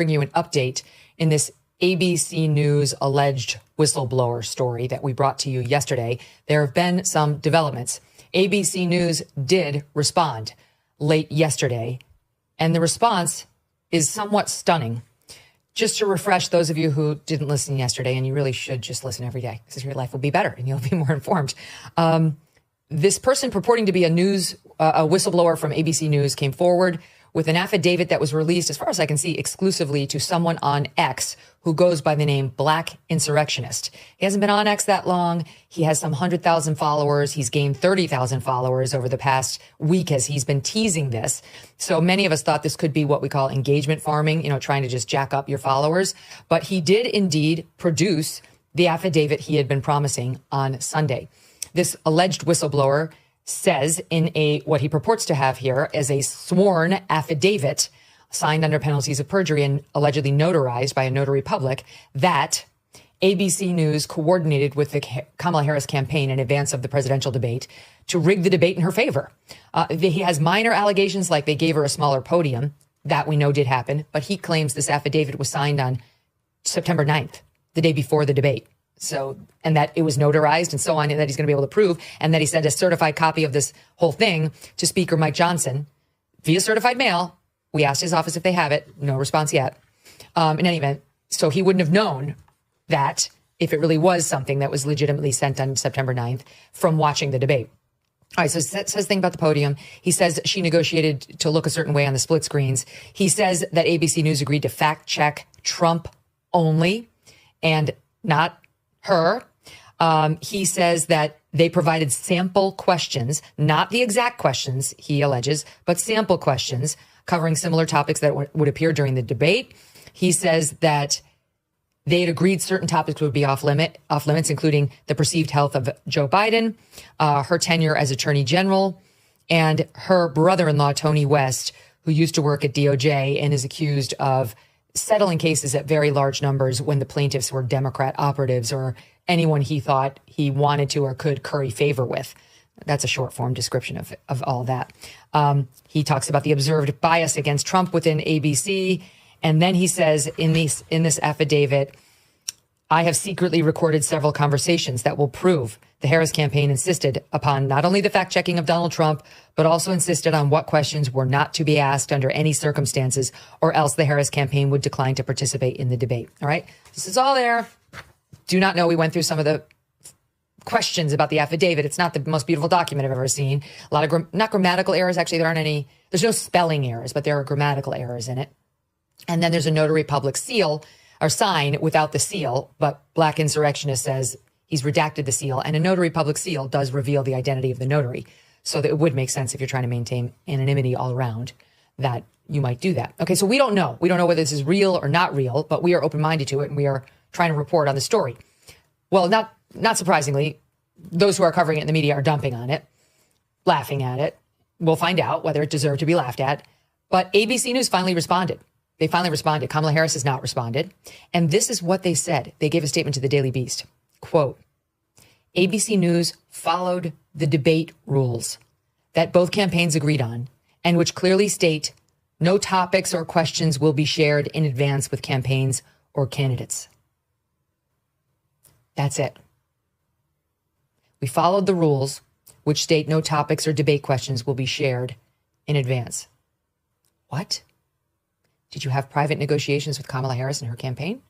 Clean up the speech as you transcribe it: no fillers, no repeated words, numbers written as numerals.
bring you an update in this ABC News alleged whistleblower story that we brought to you yesterday. There have been some developments. ABC News did respond late yesterday, and the response is somewhat stunning. Just to refresh those of you who didn't listen yesterday, and you really should just listen every day, because your life will be better and you'll be more informed. This person purporting to be a whistleblower from ABC News came forward with an affidavit that was released, as far as I can see, exclusively to someone on X who goes by the name Black Insurrectionist. He hasn't been on X that long. He has some 100,000 followers. He's gained 30,000 followers over the past week as he's been teasing this. So many of us thought this could be what we call engagement farming, trying to just jack up your followers. But he did indeed produce the affidavit he had been promising on Sunday. This alleged whistleblower says in what he purports to have here as a sworn affidavit signed under penalties of perjury and allegedly notarized by a notary public that ABC News coordinated with the Kamala Harris campaign in advance of the presidential debate to rig the debate in her favor. He has minor allegations like they gave her a smaller podium. That we know did happen, but he claims this affidavit was signed on September 9th, the day before the debate. So, and that it was notarized and so on, and that he's going to be able to prove, and that he sent a certified copy of this whole thing to Speaker Mike Johnson via certified mail. We asked his office if they have it. No response yet. In any event, so he wouldn't have known that if it really was something that was legitimately sent on September 9th from watching the debate. All right, so it says thing about the podium. He says she negotiated to look a certain way on the split screens. He says that ABC News agreed to fact check Trump only and not her. He says that they provided sample questions, not the exact questions, he alleges, but sample questions covering similar topics that would appear during the debate. He says that they had agreed certain topics would be off limits, including the perceived health of Joe Biden, her tenure as Attorney General, and her brother-in-law, Tony West, who used to work at DOJ and is accused of settling cases at very large numbers when the plaintiffs were Democrat operatives or anyone he thought he wanted to or could curry favor with. That's a short form description of all that. He talks about the observed bias against Trump within ABC. And then he says in this affidavit, I have secretly recorded several conversations that will prove the Harris campaign insisted upon not only the fact checking of Donald Trump, but also insisted on what questions were not to be asked under any circumstances, or else the Harris campaign would decline to participate in the debate. All right. This is all there. Do not know. We went through some of the questions about the affidavit. It's not the most beautiful document I've ever seen. A lot of not grammatical errors. Actually, there aren't any. There's no spelling errors, but there are grammatical errors in it. And then there's a notary public seal or sign without the seal, but Black Insurrectionist says he's redacted the seal, and a notary public seal does reveal the identity of the notary. So that it would make sense if you're trying to maintain anonymity all around that you might do that. Okay, so we don't know. We don't know whether this is real or not real, but we are open-minded to it, and we are trying to report on the story. Well, not surprisingly, those who are covering it in the media are dumping on it, laughing at it. We'll find out whether it deserved to be laughed at. But ABC News finally responded. They finally responded. Kamala Harris has not responded. And this is what they said. They gave a statement to the Daily Beast. Quote, ABC News followed the debate rules that both campaigns agreed on and which clearly state no topics or questions will be shared in advance with campaigns or candidates. That's it. We followed the rules which state no topics or debate questions will be shared in advance. What? Did you have private negotiations with Kamala Harris and her campaign?